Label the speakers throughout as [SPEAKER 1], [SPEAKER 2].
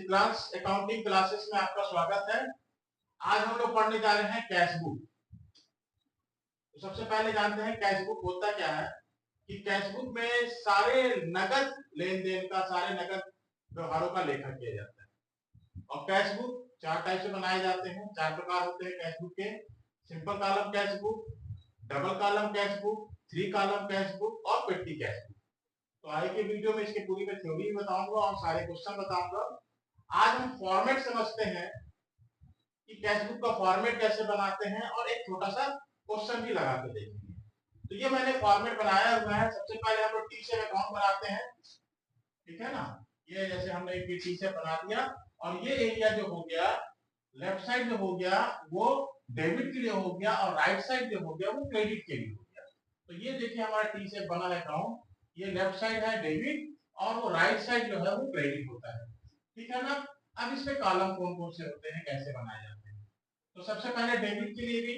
[SPEAKER 1] Class accounting classes में आपका स्वागत है। आज हम लोग पढ़ने जा रहे हैं कैश बुक। तो सबसे पहले जानते हैं कैश बुक होता क्या है। कि कैश बुक में सारे नगद लेन देन का, सारे नगद व्यवहारों का लेखा किया जाता है। और कैश बुक चार टाइप से बनाए जाते हैं, चार प्रकार होते हैं कैश बुक के। Simple column cash book, double column cash book, three column cash book और पेटी कैश बुक। तो आगे के वीडियो में इसके पूरी मैं थ्योरी बताऊंगा और सारे क्वेश्चन बताऊंगा। आज हम फॉर्मेट समझते हैं कि कैश बुक का फॉर्मेट कैसे बनाते हैं और एक छोटा सा क्वेश्चन भी लगा के देखेंगे। तो ये मैंने फॉर्मेट बनाया हुआ है। सबसे पहले हम लोग टी से अकाउंट बनाते हैं, ठीक है ना। ये जैसे हमने एक टी से बना दिया और ये एरिया जो हो गया, लेफ्ट साइड जो हो गया वो डेबिट के लिए हो गया और राइट साइड जो हो गया वो क्रेडिट के लिए हो गया। तो ये देखिए हमारा टी से बना है अकाउंट। ये लेफ्ट साइड है डेबिट और वो राइट साइड जो है वो क्रेडिट होता है, ठीक है ना। अब इसमें कॉलम कौन कौन से होते हैं, कैसे बनाए जाते हैं। तो सबसे पहले डेबिट के लिए भी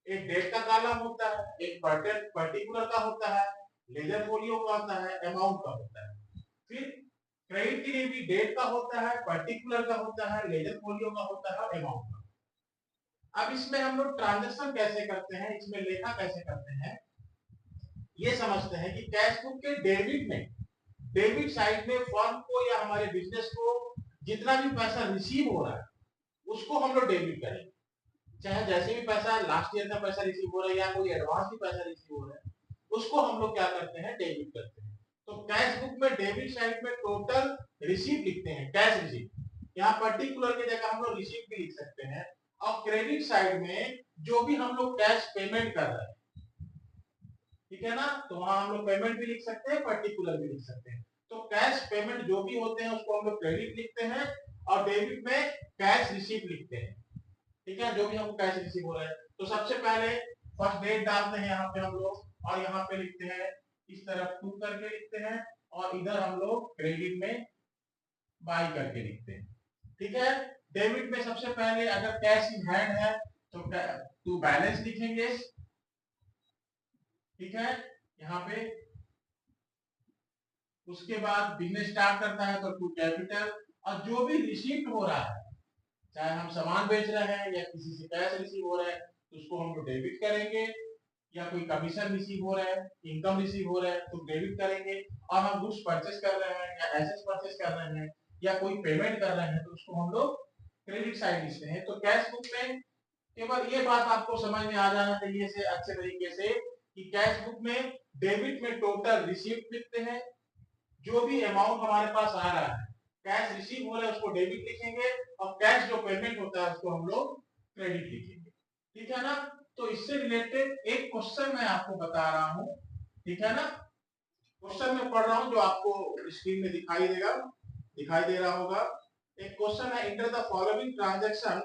[SPEAKER 1] एक डेट का कॉलम होता है, एक पर्टिकुलर का होता है, लेजर फोलियो का होता है, अमाउंट का होता है। फिर क्रेडिट के लिए भी डेट का होता है, पर्टिकुलर का होता है, लेजर फोलियो का होता है और अमाउंट का। अब इसमें हम लोग ट्रांजेक्शन कैसे करते हैं, इसमें लेखा कैसे करते हैं, ये समझते हैं कि कैश बुक के डेबिट साइड में फर्म को या हमारे बिजनेस को जितना भी पैसा रिसीव हो रहा है उसको हम लोग डेबिट करेंगे। चाहे जैसे भी पैसा लास्ट ईयर का पैसा रिसीव हो रहा है या कोई एडवांस भी पैसा रिसीव हो रहा है उसको हम लोग क्या करते हैं, डेबिट करते हैं। तो कैश बुक में डेबिट साइड में टोटल रिसीव लिखते हैं, कैश रिसीव। यहाँ पर्टिकुलर की जगह हम लोग रिसीव भी लिख सकते हैं। और क्रेडिट साइड में जो भी हम लोग कैश पेमेंट कर रहे हैं, ठीक है ना, तो वहां हम लोग पेमेंट भी लिख सकते हैं, पर्टिकुलर भी लिख सकते हैं। तो कैश पेमेंट जो भी होते हैं उसको हम लोग क्रेडिट लिखते हैं और डेबिट में कैश रिसीव लिखते हैं, ठीक है, जो भी हमको कैश रिसीव हो रहा है। तो सबसे पहले फर्स्ट डेट डालते हैं यहाँ पे हम लोग और यहाँ पे लिखते हैं इस तरफ टू करके लिखते हैं और इधर हम लोग क्रेडिट में बाई करके लिखते हैं, ठीक है। डेबिट में सबसे पहले अगर कैश इन हैंड है तो टू बैलेंस लिखेंगे, ठीक है, यहाँ पे। उसके बाद बिजनेस स्टार्ट करता है तो टू कैपिटल। और जो भी रिसीव हो रहा है, चाहे हम सामान बेच रहे हैं या किसी से कैश रिसीव हो रहा है तो उसको हम लोग डेबिट करेंगे, या कोई कमीशन रिसीव हो रहा है, इनकम रिसीव हो रहा है तो डेबिट करेंगे। और हम गुड्स परचेस कर रहे हैं या एसेट्स परचेस कर रहे हैं या कोई पेमेंट कर रहे हैं तो उसको हम लोग क्रेडिट साइड लिखते हैं। तो कैश बुक में केवल ये बात आपको समझ में आ जाना चाहिए से अच्छे तरीके से कि कैश बुक में डेबिट में टोटल रिसीव्ड लिखते हैं, जो भी अमाउंट हमारे पास आ रहा है कैश रिसीव हो रहा है उसको डेबिट लिखेंगे और कैश जो पेमेंट होता है उसको हम लोग क्रेडिट लिखेंगे, ठीक है ना। तो इससे रिलेटेड एक क्वेश्चन मैं आपको बता रहा हूं, ठीक है ना। क्वेश्चन में पढ़ रहा हूं जो आपको स्क्रीन में दिखाई दे रहा होगा। एक क्वेश्चन है, enter the following transaction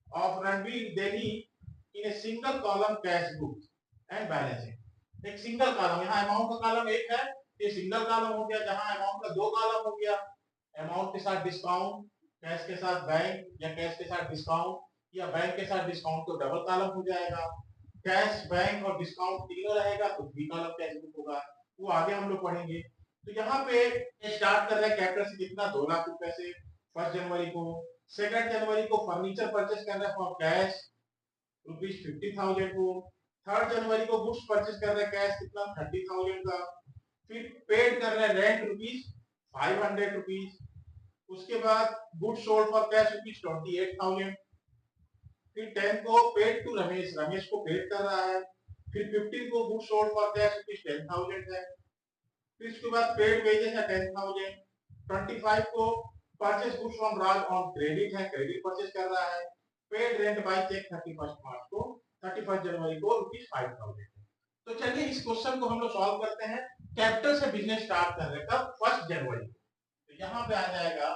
[SPEAKER 1] of Ranveer Delhi in a single column cash book and balancing. एक सिंगल कॉलम, यहाँ अमाउंट का कॉलम एक है, ये सिंगल कॉलम हो गया। जहां अमाउंट का दो कॉलम हो गया, अमाउंट के साथ डिस्काउंट, कैश के साथ बैंक या कैश के साथ डिस्काउंट या बैंक के साथ डिस्काउंट तो डबल कॉलम हो जाएगा। कैश बैंक और डिस्काउंट तीनों रहेगा तो थ्री कॉलम कैश बुक होगा, वो आगे हम लोग पढ़ेंगे। तो यहाँ पे स्टार्ट कर रहे हैं कैपिटल से कितना, 2 लाख रुपए से 1 जनवरी को। 2 जनवरी को फर्नीचर परचेस कर रहे हैं फॉर कैश ₹50,000 को। 3 जनवरी को गुड्स परचेस कर रहे हैं कैश कितना, 30,000 का। फिर पेड कर रहे हैं रेंट ₹500। उसके बाद गुड्स सोल्ड फॉर कैश ₹28,000। फिर 10 को पेड टू रमेश को पेड कर रहा है। फिर 15 को गुड्स सोल्ड फॉर कैश ₹10,000 है। फिर उसके बाद पेड वेजेस है 10,000। 25 को purchase goods from Raj on credit है, क्रेडिट परचेस कर रहा है। पेड रेंट बाय चेक 31 जनवरी को ₹5,000। तो चलिए इस क्वेश्चन को हम लोग सॉल्व करते हैं। कैपिटल से बिजनेस स्टार्ट कर रहे हैं कब, 1 जनवरी। तो यहां पे आ जाएगा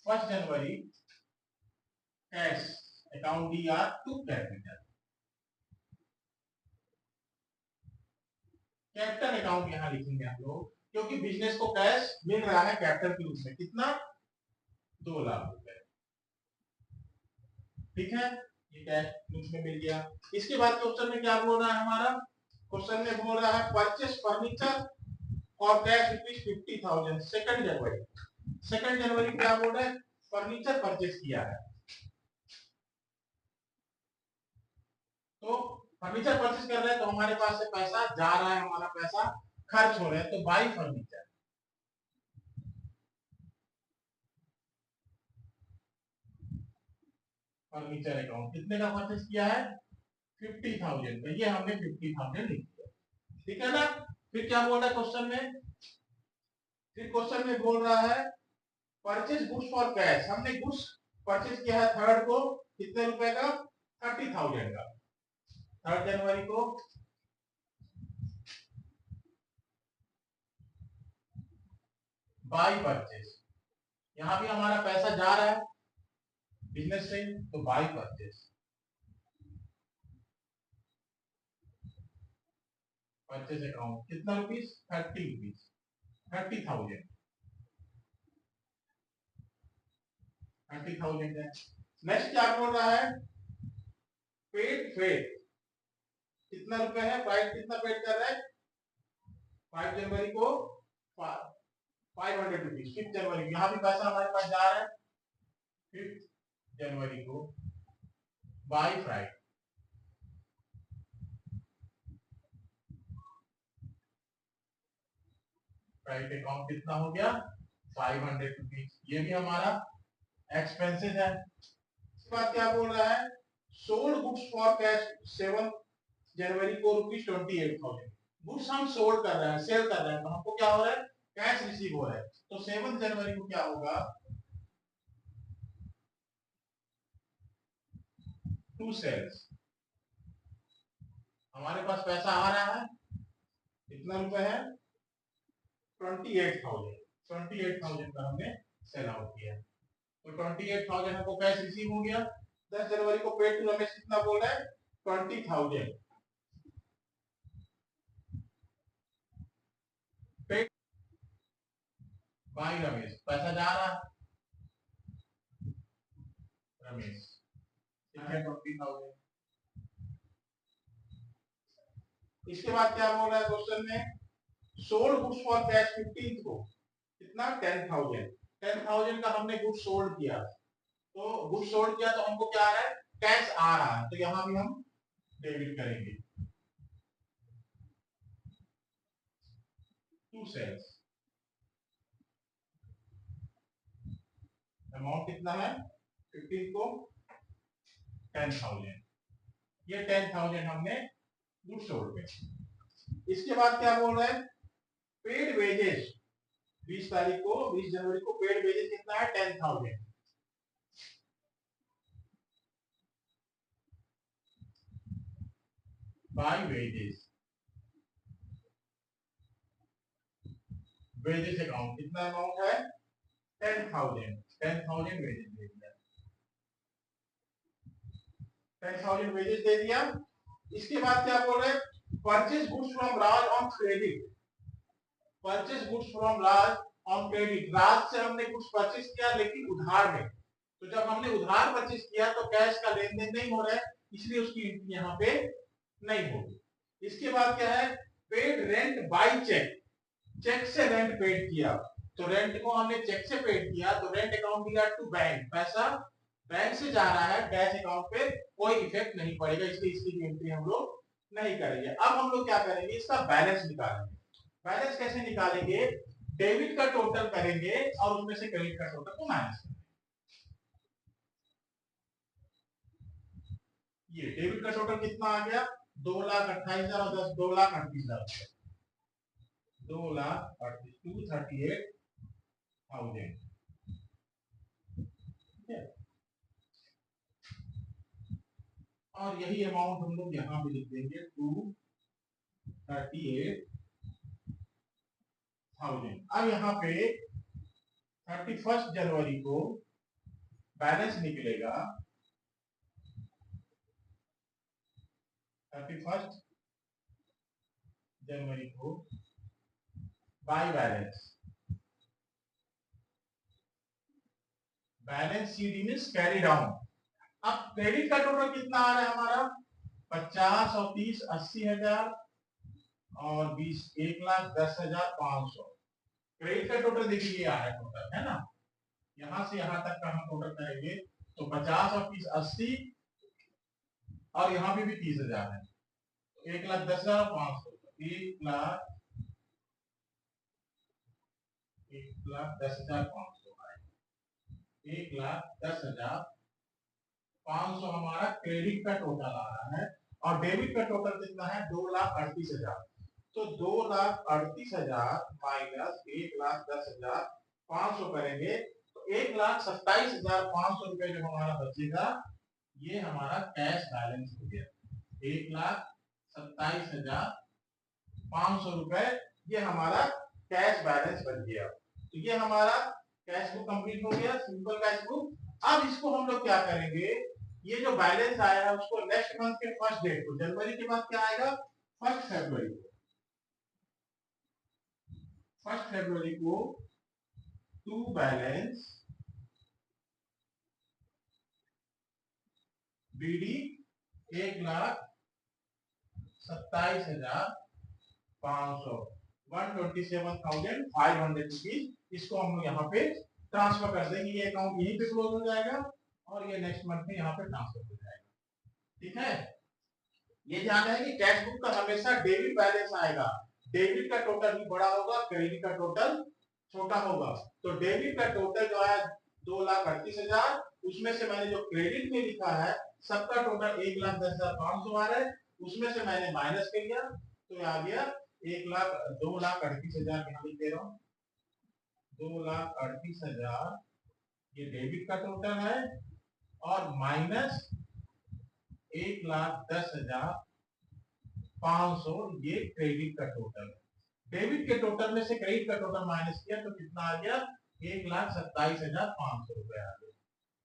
[SPEAKER 1] 1 जनवरी cash account DR to capital. Capital account यहां लिखेंगे आप लोग, क्योंकि बिजनेस को कैश मिल रहा है कैपिटल के रूप में कितना, 2 लाख रुपए, ठीक है। ये कैश रूप में मिल गया। इसके बाद क्वेश्चन में क्या बोल रहा है हमारा, क्वेश्चन में बोल रहा है परचेस फर्नीचर और कैश ₹50,000 2 जनवरी। 2 जनवरी क्या बोल रहे हैं, फर्नीचर परचेज किया है। तो फर्नीचर परचेज कर रहे हैं तो हमारे पास से पैसा जा रहा है, हमारा पैसा खर्च हो रहा है, तो बाई फर्नीचर। फर्नीचर अकाउंट कितने का परचेज किया है, 50,000 का, ये हमने 50,000 लिख दिया, ठीक है ना। फिर क्या बोल रहा है क्वेश्चन में, फिर क्वेश्चन में बोल रहा है परचेज गुड्स फॉर कैश, हमने गुड्स परचेज किया है थर्ड को, कितने रुपए का, 30,000 का, 3 जनवरी को। बाई परचेज, यहां भी हमारा पैसा जा रहा है बिजनेस से, तो बाई परचेज। परचेज अकाउंट कितना रुपीज, 30 रुपीज, 30,000, 30,000 है। नेक्स्ट क्या बोल रहा है, पेड फेड, कितना रुपए है, फाइव कितना पेड कर रहा है, 5 जनवरी को 500 रुपीज, 5 जनवरी, यहाँ भी पैसा हमारे पास जा रहा है 5 जनवरी को बाई फ्राइडे। फ्राइडे अकाउंट कितना हो गया, 500 रुपीज, ये भी हमारा एक्सपेंसेस है। इसके बाद क्या बोल रहा है, सोल्ड गुड्स फॉर कैश 7 जनवरी को ₹28,000, गुड्स हम सोल्ड कर रहे हैं, सेल कर रहे हैं, तो हमको क्या हो रहा है, कैश रिसीव हो रहा है, तो 7 जनवरी को क्या होगा, टू सेल्स, हमारे पास पैसा आ रहा है, कितना रुपए है, 28,000, 28,000 का हमने सेल आउट किया, तो 28,000 हमको कैश रिसीव हो गया। 10 जनवरी को पेड टू रमेश कितना बोल रहा है, 20,000, पेड बाई रमेश, पैसा जा रहा है रमेश, 20,000। इसके बाद क्या बोल रहा है क्वेश्चन में, सोल्ड गुड्स फॉर कैश 15 को कितना, 10,000, 10,000 का हमने गुड्स सोल्ड किया, तो गुड्स सोल्ड किया तो हमको क्या आ रहा है, कैश आ रहा है, तो यहां भी हम डेबिट करेंगे, टू सेल्स, अमाउंट कितना है, 15 को 10,000, ये 10,000 हमने गुड्स सोल्ड पे। इसके बाद क्या बोल रहा है, पेड वेजेस 20 जनवरी को पेड वेजेस कितना है, 10,000, बाई वेजेस, वेजेस अकाउंट कितना अमाउंट है, 10,000, 10,000 वेजेस दे दिया, 10,000 वेजेस दे दिया। इसके बाद क्या बोल रहे हैं, purchase goods from Raj on credit, purchase goods from Raj on credit, Raj से हमने कुछ परचेज किया लेकिन उधार में, तो जब हमने उधार परचेज किया तो कैश का लेन देन नहीं हो रहा है, इसलिए उसकी एंट्री यहाँ पे नहीं होगी। इसके बाद क्या है, paid rent by cheque, cheque से रेंट पेड किया, तो रेंट को हमने चेक से पेड किया, तो रेंट अकाउंट दिया टू बैंक, पैसा बैंक से जा रहा है, कैश अकाउंट पे कोई इफेक्ट नहीं पड़ेगा, इसलिए इसकी एंट्री हम लोग नहीं करेंगे। अब हम लोग क्या करेंगे, इसका बैलेंस निकालेंगे। बैलेंस कैसे निकालेंगे, डेबिट का टोटल करेंगे और उसमें से क्रेडिट का टोटल को माइनस करेंगे। ये डेबिट का टोटल कितना आ गया, 2,28,000 और 10, 2,38,000, 2,38,000, और यही अमाउंट हम लोग यहाँ पे लिख देंगे 2,38,000। अब यहाँ पे 31 जनवरी को बैलेंस निकलेगा, 31 जनवरी को by balance, balance sheet means carry down. अब क्रेडिट का टोटल कितना आ रहा है हमारा, 50 और 30 80,000 और 20 1,10,500, क्रेडिट का टोटल देखिए ये आ रहा है टोटल, है ना, यहां से यहां तक का हम टोटल करेंगे तो 50 और 30 80, और यहाँ पे भी 30,000 है, तो 1,10,500, 1,10,500, 1,10,500 हमारा क्रेडिट का टोटल आ रहा है। और डेबिट का टोटल कितना है, 2,38,000। तो 2,38,000 माइनस 1,10,500 करेंगे तो 1,27,500 रुपए जो हमारा बचेगा, ये हमारा कैश बैलेंस हो गया। 1,27,500 रुपए ये हमारा कैश बैलेंस बन गया। तो ये हमारा कैश बुक कंप्लीट हो गया, सिंपल कैश बुक। अब इसको हम लोग क्या करेंगे, ये जो बैलेंस आया है उसको नेक्स्ट मंथ के फर्स्ट डेट को, जनवरी के बाद क्या आएगा, 1 फरवरी को, 1 फरवरी को टू बैलेंस बीडी 1,27,500, 127,500 रुपीज, इसको हम लोग यहाँ पे ट्रांसफर कर देंगे। ये अकाउंट यहीं पे क्लोज हो जाएगा और ये नेक्स्ट मंथ में यहाँ पे ट्रांसफर हो जाएगा। ठीक है, ये ध्यान है कि कैश बुक का हमेशा डेबिट बैलेंस आएगा, डेबिट का टोटल भी बड़ा होगा, क्रेडिट का टोटल छोटा होगा। तो डेबिट का टोटल जो है 2,38,000, उसमें से मैंने जो क्रेडिट में लिखा है सबका टोटल 1,10,500 आ रहा है, उसमें से मैंने माइनस कर दिया तो आ गया 2,38,000 यहाँ लिख दे रहा हूँ, 2,38,000 ये डेबिट का टोटल है, और माइनस 1,10,500 ये क्रेडिट का टोटल है। डेबिट के टोटल में से क्रेडिट का टोटल माइनस किया तो कितना आ गया, 1,27,500 रुपए आ गया।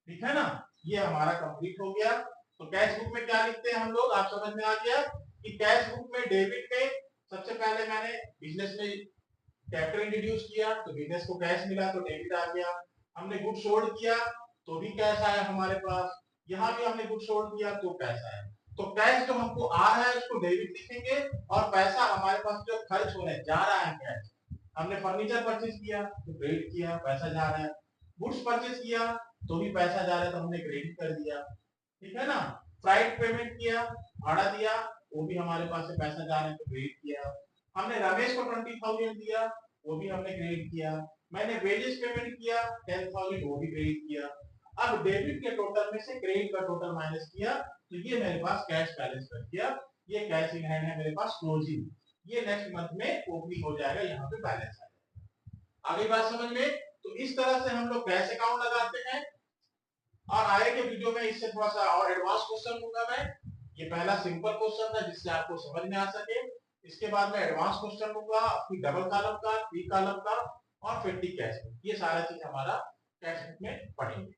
[SPEAKER 1] ठीक है ना, ये हमारा कंप्लीट हो गया। तो कैश बुक में क्या लिखते हैं हम लोग, आप समझ में आ गया कि कैश बुक में डेबिट में सबसे पहले मैंने बिजनेस में कैपिटल इंट्रोड्यूस किया तो बिजनेस को कैश मिला तो डेबिट आ गया। हमने गुड्स सोल्ड किया तो भी कैश आया हमारे पास, यहाँ भी हमने गुड्स सोल्ड किया तो कैश आया। तो कैश जो हमको आ रहा है उसको डेबिट लिखेंगे, और पैसा हमारे पास जो खर्च होने जा रहा है कैश, हमने फर्नीचर परचेज किया तो क्रेडिट किया, पैसा जा रहा है, गुड्स परचेज किया तो भी पैसा जा रहा है तो हमने क्रेडिट कर दिया। ठीक है ना, फ्लाइट पेमेंट किया, भाड़ा दिया, वो भी हमारे पास से पैसा जा रहा है तो क्रेडिट किया। हमने रमेश को 20,000 दिया, वो भी हमने क्रेडिट किया। मैंने वेजेस पेमेंट किया 10,000, वो भी क्रेडिट किया। अब डेबिट के टोटल में से क्रेडिट का टोटल माइनस किया तो ये मेरे पास कैश बैलेंस बन गया। ये कैश इन हैंड है मेरे पास क्लोजिंग, ये नेक्स्ट मंथ में ओपनिंग हो जाएगा, यहाँ पे बैलेंस आ जाएगा। आगे बात समझ में, तो इस तरह से हम लोग कैश अकाउंट लगाते हैं। और आगे के वीडियो में इससे थोड़ा सा और एडवांस क्वेश्चन लूंगा मैं। ये पहला सिंपल क्वेश्चन था जिससे आपको समझ में आ सके, इसके बाद मैं एडवांस क्वेश्चन लूंगा, फिर डबल कॉलम का, थ्री कॉलम का, और फिर टी कैश, ये सारा चीज हमारा कैश बुक में पढ़ेंगे।